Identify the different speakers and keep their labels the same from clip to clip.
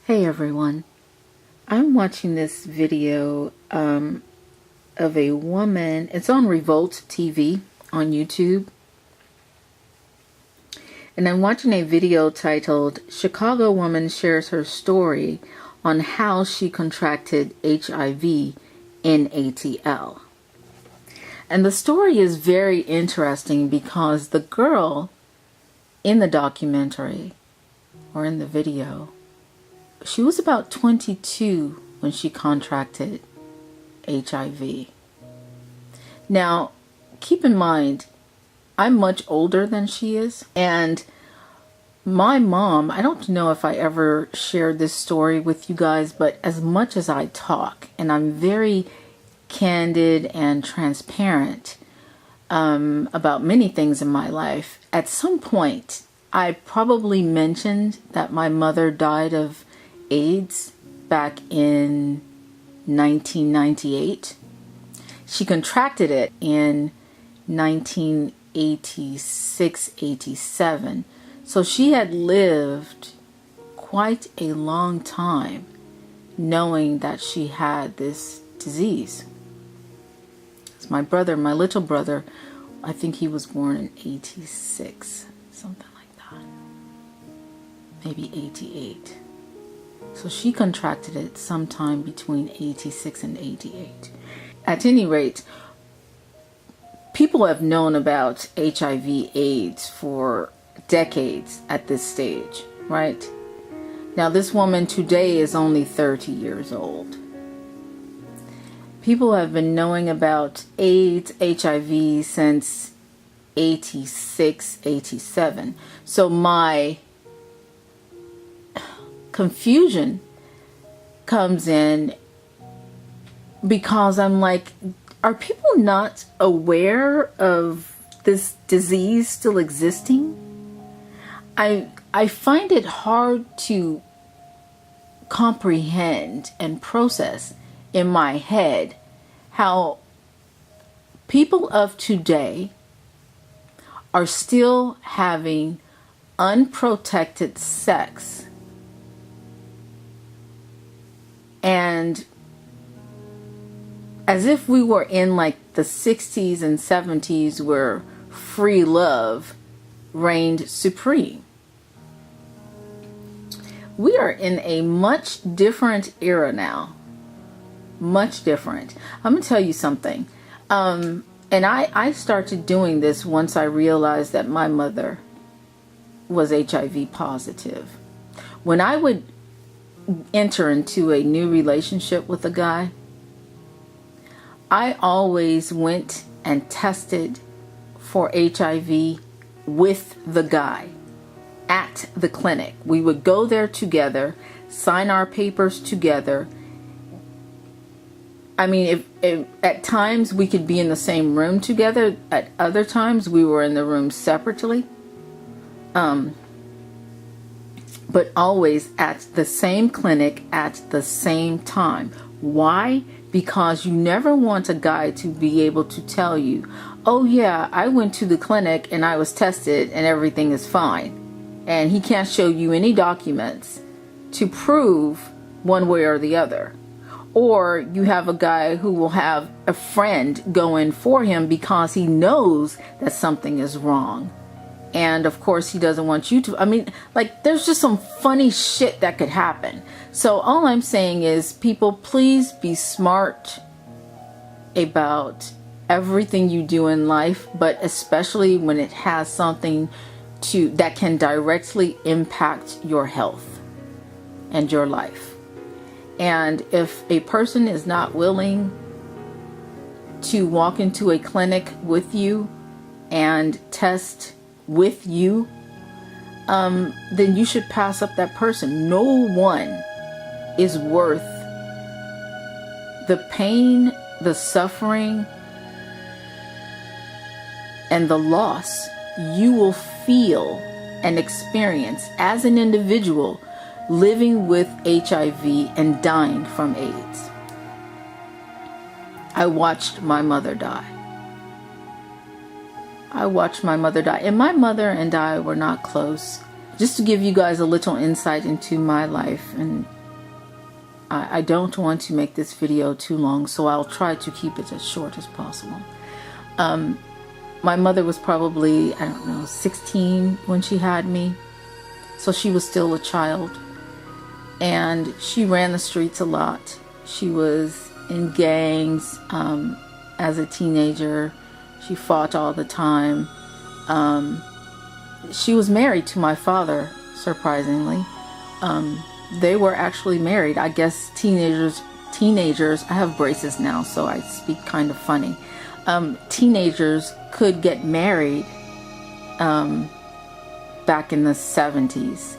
Speaker 1: Hey everyone, I'm watching this video of a woman. It's on Revolt TV on YouTube. And I'm watching a video titled Chicago Woman Shares Her Story on How She Contracted HIV in ATL. And the story is very interesting because the girl in the documentary or in the video, she was about 22 when she contracted HIV. Now, keep in mind, I'm much older than she is, and my mom, I don't know if I ever shared this story with you guys, but as much as I talk, and I'm very candid and transparent about many things in my life, at some point, I probably mentioned that my mother died of AIDS back in 1998. She contracted it in 1986-87. So she had lived quite a long time knowing that she had this disease. It's my brother, my little brother, I think he was born in 86, something like that. Maybe 88. So she contracted it sometime between 86 and 88. At any rate, people have known about HIV/AIDS for decades at this stage, right? Now this woman today is only 30 years old. People have been knowing about AIDS, HIV since 86, 87. So my confusion comes in because I'm like, are people not aware of this disease still existing? I find it hard to comprehend and process in my head how people of today are still having unprotected sex, and as if we were in like the 60s and 70s where free love reigned supreme. We are in a much different era now. Much different. I'm going to tell you something. And I started doing this once I realized that my mother was HIV positive. When I would enter into a new relationship with a guy, I always went and tested for HIV with the guy at the clinic. We would go there together, sign our papers together. I mean, if at times we could be in the same room together, at other times we were in the room separately. But always at the same clinic at the same time. Why? Because you never want a guy to be able to tell you, oh yeah, I went to the clinic and I was tested and everything is fine. And he can't show you any documents to prove one way or the other. Or you have a guy who will have a friend go in for him because he knows that something is wrong. And of course he doesn't want you to. I mean, like, there's just some funny shit that could happen. So all I'm saying is, people, please be smart about everything you do in life, but especially when it has something that can directly impact your health and your life. And if a person is not willing to walk into a clinic with you and test with you, then you should pass up that person. No one is worth the pain, the suffering, and the loss you will feel and experience as an individual living with HIV and dying from AIDS. I watched my mother die. And my mother and I were not close. just to give you guys a little insight into my life, and I don't want to make this video too long, so I'll try to keep it as short as possible. My mother was probably, I don't know, 16 when she had me, so she was still a child, and she ran the streets a lot. She was in gangs as a teenager. She fought all the time. She was married to my father, surprisingly. They were actually married. I guess teenagers, I have braces now, so I speak kind of funny. Teenagers could get married back in the 70s,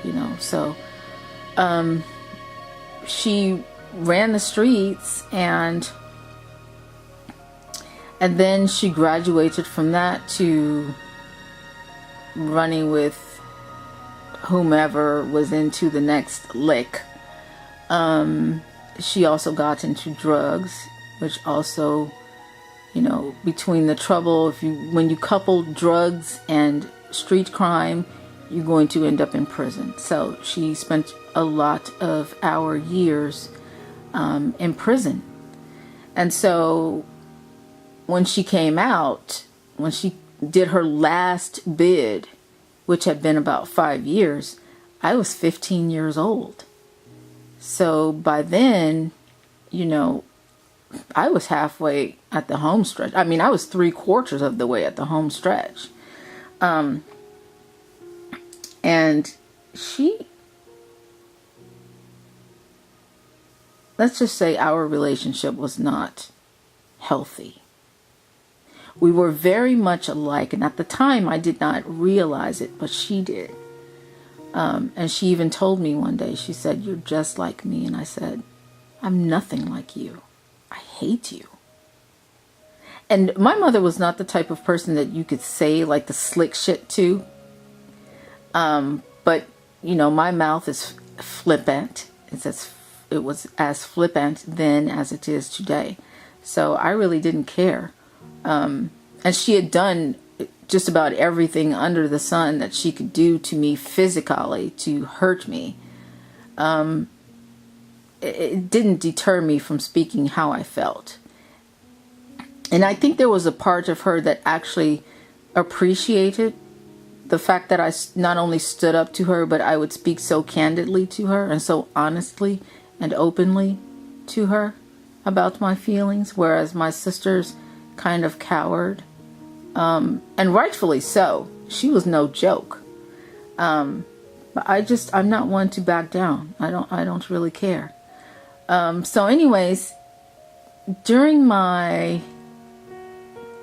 Speaker 1: you know, so she ran the streets, and then she graduated from that to running with whomever was into the next lick. She also got into drugs, which also, you know, between the trouble, when you couple drugs and street crime, you're going to end up in prison. So she spent a lot of our years in prison. And so when she came out, when she did her last bid, which had been about 5 years, I was 15 years old. So by then, you know, I was halfway at the home stretch. I mean, I was 3/4 of the way at the home stretch. And let's just say our relationship was not healthy. We were very much alike, and at the time I did not realize it, but she did. And she even told me one day, she said, "You're just like me." And I said, "I'm nothing like you. I hate you." And my mother was not the type of person that you could say like the slick shit to. But, you know, my mouth is flippant. It was as flippant then as it is today. So I really didn't care. And she had done just about everything under the sun that she could do to me physically to hurt me. It didn't deter me from speaking how I felt. And I think there was a part of her that actually appreciated the fact that I not only stood up to her, but I would speak so candidly to her and so honestly and openly to her about my feelings, whereas my sisters kind of cowered. And rightfully so. She was no joke. But I'm not one to back down. I don't really care. So anyways, during my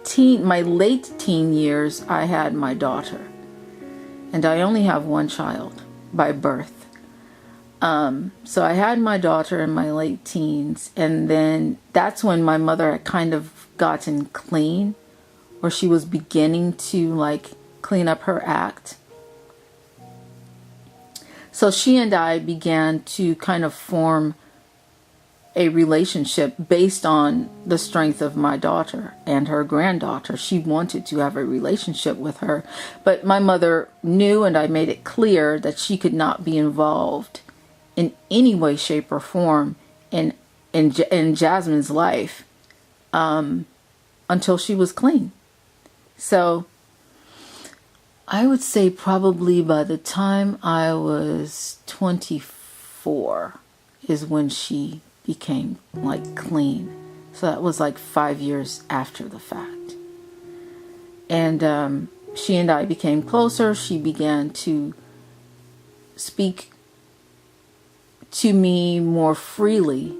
Speaker 1: late teen years, I had my daughter. And I only have one child by birth. So I had my daughter in my late teens, and then that's when my mother had kind of gotten clean, or she was beginning to like clean up her act. So she and I began to kind of form a relationship based on the strength of my daughter and her granddaughter. She wanted to have a relationship with her, but my mother knew, and I made it clear, that she could not be involved in any way, shape, or form in Jasmine's life until she was clean. So I would say probably by the time I was 24 is when she became like clean. So that was like 5 years after the fact. And she and I became closer. She began to speak to me more freely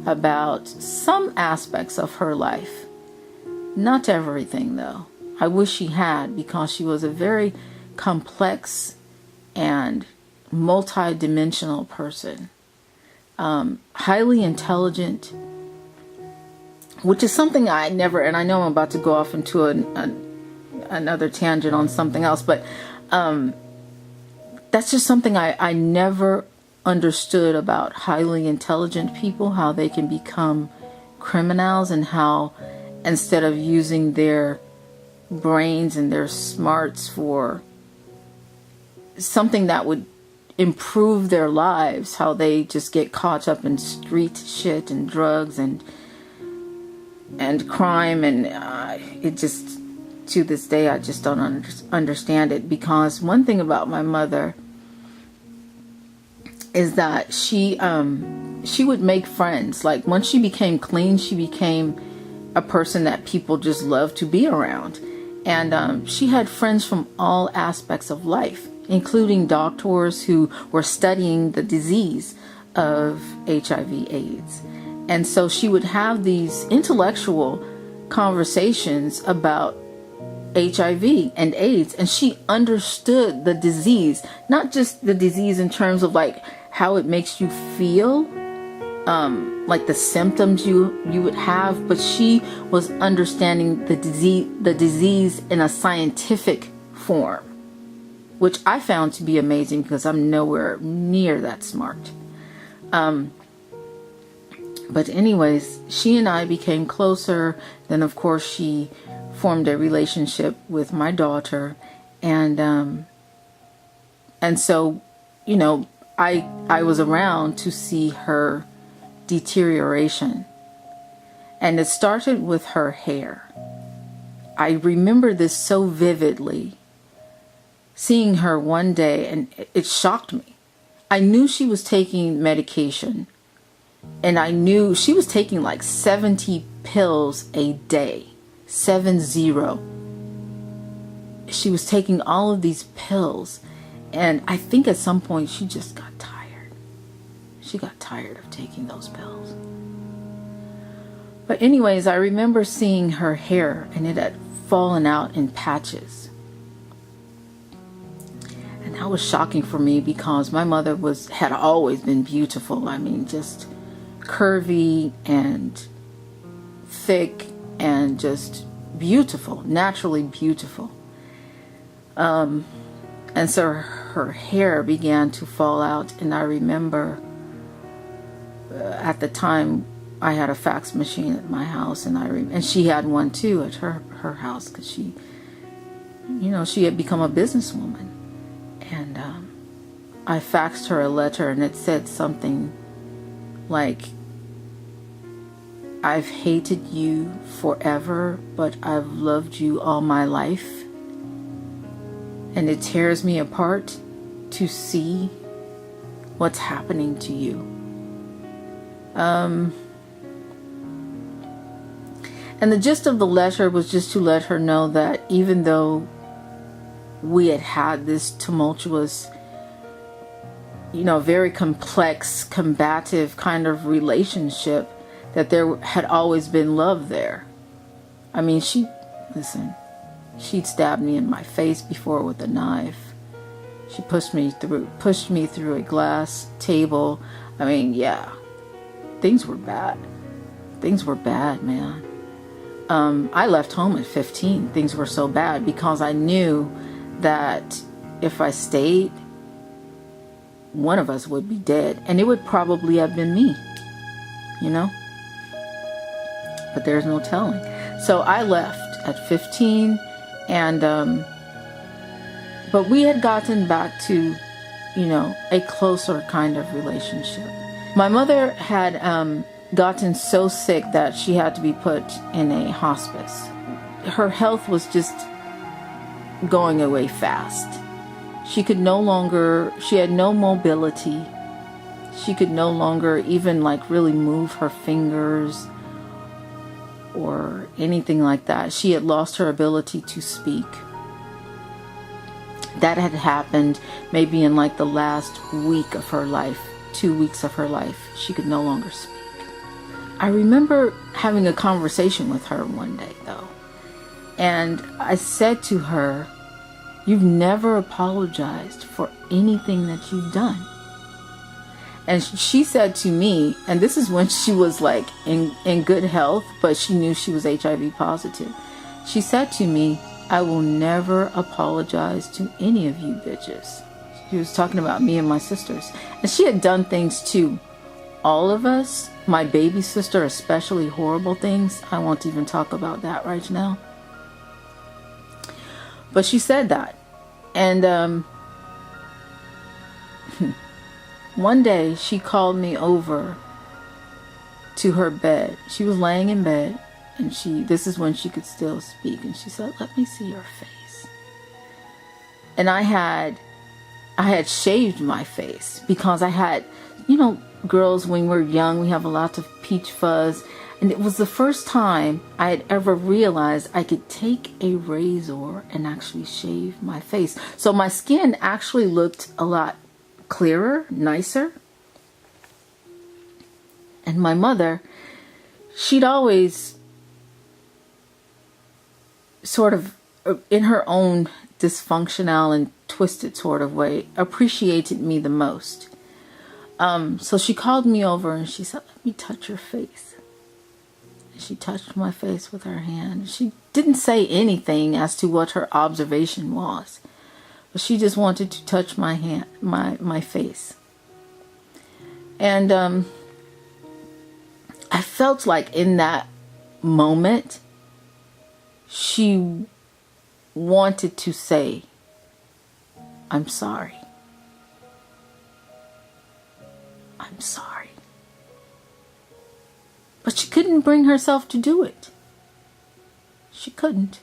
Speaker 1: about some aspects of her life. Not everything, though. I wish she had, because she was a very complex and multi-dimensional person. Highly intelligent, which is something I never, and I know I'm about to go off into another tangent on something else, but that's just something I never understood about highly intelligent people, how they can become criminals, and how instead of using their brains and their smarts for something that would improve their lives, how they just get caught up in street shit and drugs and crime, and it just, to this day, I just don't understand it. Because one thing about my mother is that she would make friends. Like, once she became clean, she became a person that people just loved to be around. And she had friends from all aspects of life, including doctors who were studying the disease of HIV/AIDS. And so she would have these intellectual conversations about HIV and AIDS, and she understood the disease, not just the disease in terms of like how it makes you feel, like the symptoms you would have, but she was understanding the disease in a scientific form, which I found to be amazing because I'm nowhere near that smart. But anyways, she and I became closer. Then of course she formed a relationship with my daughter, and so, you know, I was around to see her deterioration. And it started with her hair. I remember this so vividly, seeing her one day, and it shocked me. I knew she was taking medication, and I knew she was taking like 70 pills a day. 70. She was taking all of these pills, and I think at some point she just got tired. She got tired of taking those pills. But anyways, I remember seeing her hair, and it had fallen out in patches. And that was shocking for me because my mother had always been beautiful. I mean, just curvy and thick and just beautiful, naturally beautiful. And so her hair began to fall out, and I remember at the time I had a fax machine at my house, and she had one too at her house, because she had become a businesswoman. And I faxed her a letter, and it said something like, "I've hated you forever, but I've loved you all my life. And it tears me apart to see what's happening to you." And the gist of the letter was just to let her know that even though we had had this tumultuous, very complex, combative kind of relationship, that there had always been love there. I mean, she'd stabbed me in my face before with a knife. She pushed me through a glass table. I mean, yeah, things were bad. Things were bad, man. I left home at 15. Things were so bad because I knew that if I stayed, one of us would be dead, and it would probably have been me, But there's no telling. So I left at 15, and but we had gotten back to, a closer kind of relationship. My mother had gotten so sick that she had to be put in a hospice. Her health was just going away fast. She had no mobility. She could no longer even really move her fingers or anything like that. She had lost her ability to speak. That had happened maybe in the last week of her life, 2 weeks of her life. She could no longer speak. I remember having a conversation with her one day, though, and I said to her, "You've never apologized for anything that you've done." And she said to me, and this is when she was in good health, but she knew she was HIV positive. She said to me, "I will never apologize to any of you bitches." She was talking about me and my sisters. And she had done things to all of us, my baby sister especially, horrible things. I won't even talk about that right now. But she said that. And one day she called me over to her bed. She was laying in bed, and this is when she could still speak, and she said, "Let me see your face." And I had shaved my face because I had, girls, when we're young, we have a lot of peach fuzz. And it was the first time I had ever realized I could take a razor and actually shave my face. So my skin actually looked a lot clearer, nicer. And my mother, she'd always sort of, in her own dysfunctional and twisted sort of way, appreciated me the most. So she called me over and she said, "Let me touch your face." And she touched my face with her hand. She didn't say anything as to what her observation was, but she just wanted to touch my hand, my face. And I felt like in that moment, she wanted to say, "I'm sorry. I'm sorry." But she couldn't bring herself to do it. She couldn't.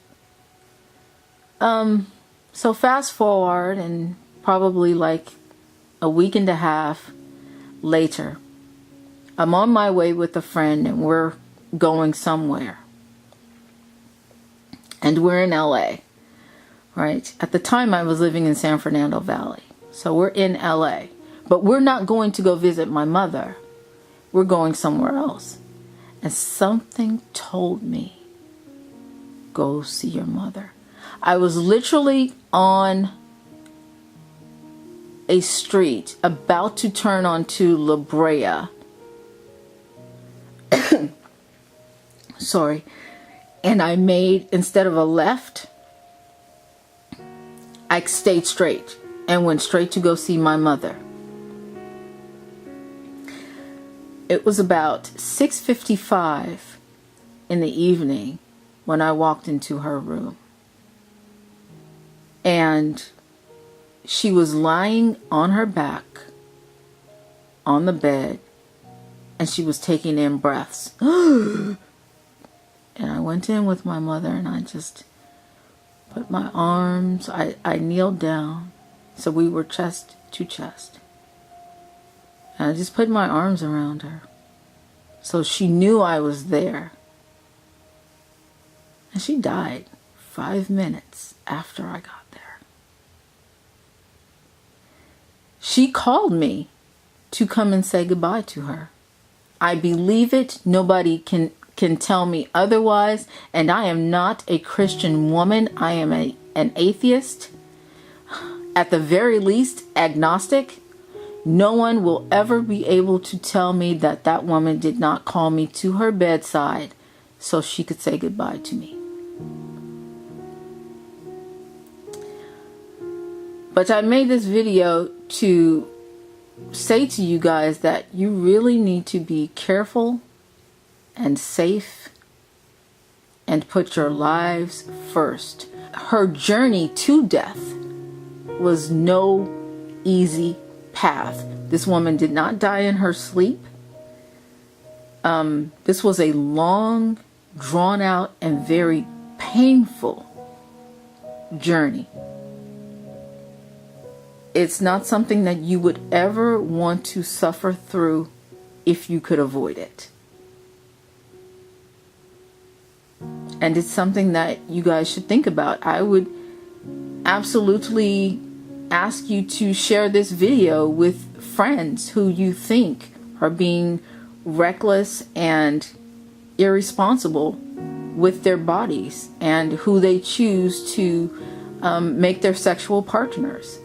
Speaker 1: So fast forward, and probably like a week and a half later, I'm on my way with a friend, and we're going somewhere. And we're in LA, right? At the time I was living in San Fernando Valley. So we're in LA. But we're not going to go visit my mother. We're going somewhere else. And something told me, go see your mother. I was literally on a street about to turn onto La Brea. Sorry. And I made, instead of a left, I stayed straight and went straight to go see my mother. It was about 6:55 in the evening when I walked into her room. And she was lying on her back on the bed, and she was taking in breaths. And I went in with my mother, and I just put my arms, I kneeled down. So we were chest to chest. And I just put my arms around her. So she knew I was there. And she died 5 minutes after I got there. She called me to come and say goodbye to her. I believe it. Nobody can tell me otherwise. And I am not a Christian woman. I am an atheist. At the very least, agnostic. No one will ever be able to tell me that that woman did not call me to her bedside so she could say goodbye to me. But I made this video to say to you guys that you really need to be careful and safe and put your lives first. Her journey to death was no easy path. This woman did not die in her sleep. This was a long, drawn out, and very painful journey. It's not something that you would ever want to suffer through if you could avoid it. And it's something that you guys should think about. I would absolutely ask you to share this video with friends who you think are being reckless and irresponsible with their bodies and who they choose to make their sexual partners.